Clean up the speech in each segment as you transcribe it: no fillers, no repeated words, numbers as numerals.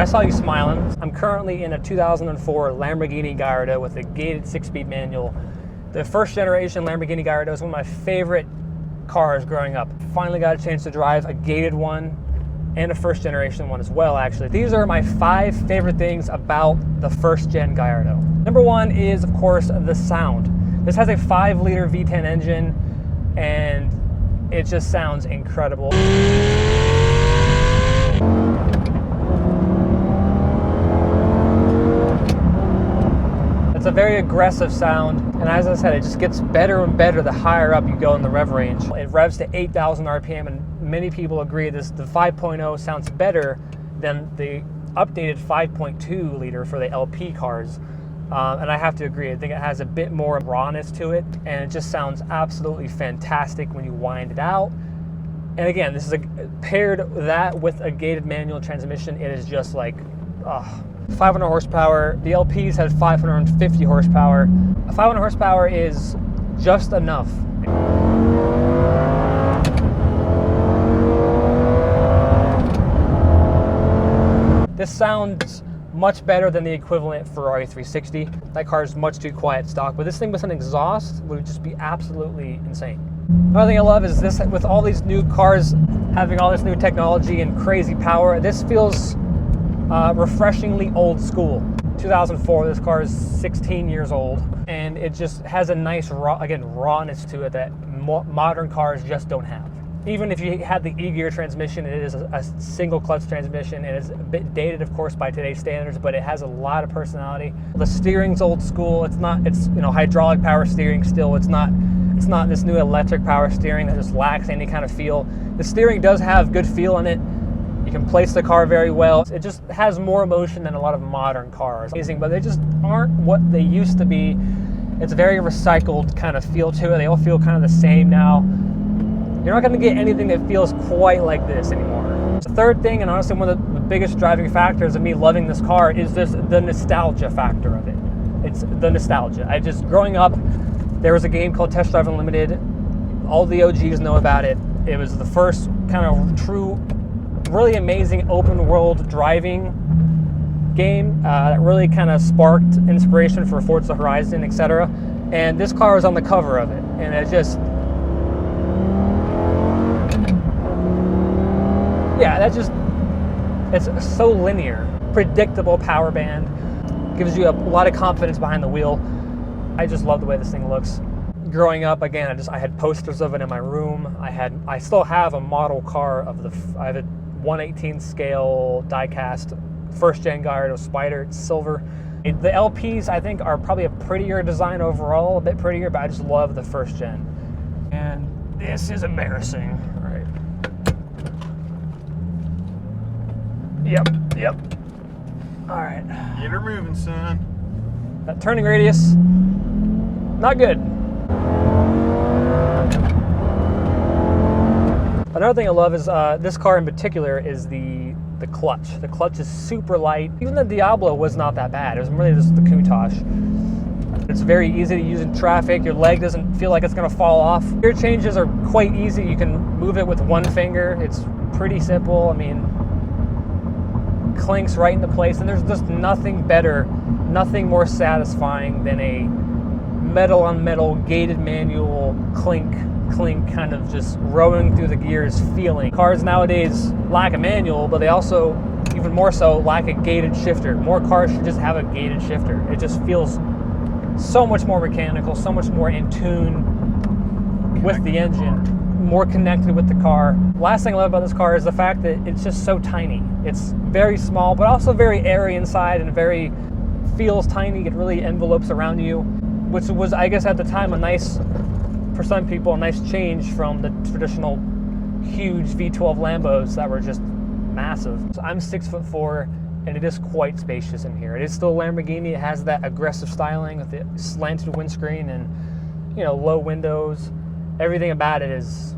saw you smiling. I'm currently in a 2004 Lamborghini Gallardo with a gated 6-speed manual. The first generation Lamborghini Gallardo is one of my favorite cars growing up. Finally got a chance to drive a gated one and a first generation one as well, actually. These are my 5 favorite things about the first gen Gallardo. Number 1 is, of course, the sound. This has a 5-liter V10 engine and it just sounds incredible. It's a very aggressive sound, and as I said, it just gets better and better the higher up you go in the rev range. It revs to 8,000 RPM, and many people agree the 5.0 sounds better than the updated 5.2 liter for the LP cars. And I have to agree, I think it has a bit more rawness to it, and it just sounds absolutely fantastic when you wind it out. And again, this is paired that with a gated manual transmission, it is just like, 500 horsepower. The LPs had 550 horsepower. 500 horsepower is just enough. This sounds much better than the equivalent Ferrari 360. That car is much too quiet stock, but this thing with an exhaust would just be absolutely insane. Another thing I love is this, with all these new cars having all this new technology and crazy power, this feels refreshingly old school. 2004, this car is 16 years old, and it just has a nice rawness to it that modern cars just don't have. Even if you had the e-gear transmission, it is a single clutch transmission. It is a bit dated, of course, by today's standards, but it has a lot of personality. The steering's old school. It's hydraulic power steering still. It's not this new electric power steering that just lacks any kind of feel. The steering does have good feel in it. You can place the car very well. It just has more emotion than a lot of modern cars. Amazing, but they just aren't what they used to be. It's a very recycled kind of feel to it. They all feel kind of the same now. You're not gonna get anything that feels quite like this anymore. The third thing, and honestly one of the biggest driving factors of me loving this car, is the nostalgia factor of it. It's the nostalgia. Growing up, there was a game called Test Drive Unlimited. All the OGs know about it. It was the first kind of true, really amazing open world driving game that really kind of sparked inspiration for Forza Horizon, etc. And this car was on the cover of it, and it just, it's so linear, predictable power band, gives you a lot of confidence behind the wheel. I just love the way this thing looks. Growing up, again, I had posters of it in my room. I still have a model car of I have a 1/18 scale die-cast first gen Gallardo Spider. It's silver. The LPs, I think, are probably a prettier design overall, a bit prettier, but I just love the first gen. And this is embarrassing. All right. Yep. All right. Get her moving, son. That turning radius, not good. Another thing I love is this car in particular is the clutch. The clutch is super light. Even the Diablo was not that bad. It was really just the Countach. It's very easy to use in traffic. Your leg doesn't feel like it's gonna fall off. Gear changes are quite easy. You can move it with one finger. It's pretty simple. I mean, clinks right into place, and there's just nothing better, nothing more satisfying than a metal on metal gated manual clink kind of just rowing through the gears feeling. Cars nowadays lack a manual, but they also, even more so, lack a gated shifter. More cars should just have a gated shifter. It just feels so much more mechanical, so much more in tune with the engine, more connected with the car. Last thing I love about this car is the fact that it's just so tiny. It's very small, but also very airy inside, and feels tiny. It really envelopes around you, which was, I guess, at the time for some people, a nice change from the traditional huge V12 Lambos that were just massive. So I'm 6'4", and it is quite spacious in here. It is still a Lamborghini. It has that aggressive styling with the slanted windscreen and, low windows. Everything about it is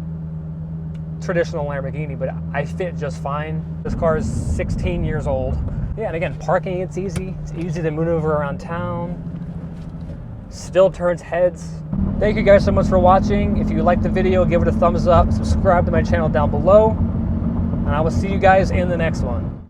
traditional Lamborghini, but I fit just fine. This car is 16 years old. Yeah, and again, parking, it's easy. It's easy to maneuver around town. Still turns heads. Thank you guys so much for watching. If you liked the video, give it a thumbs up, subscribe to my channel down below, and I will see you guys in the next one.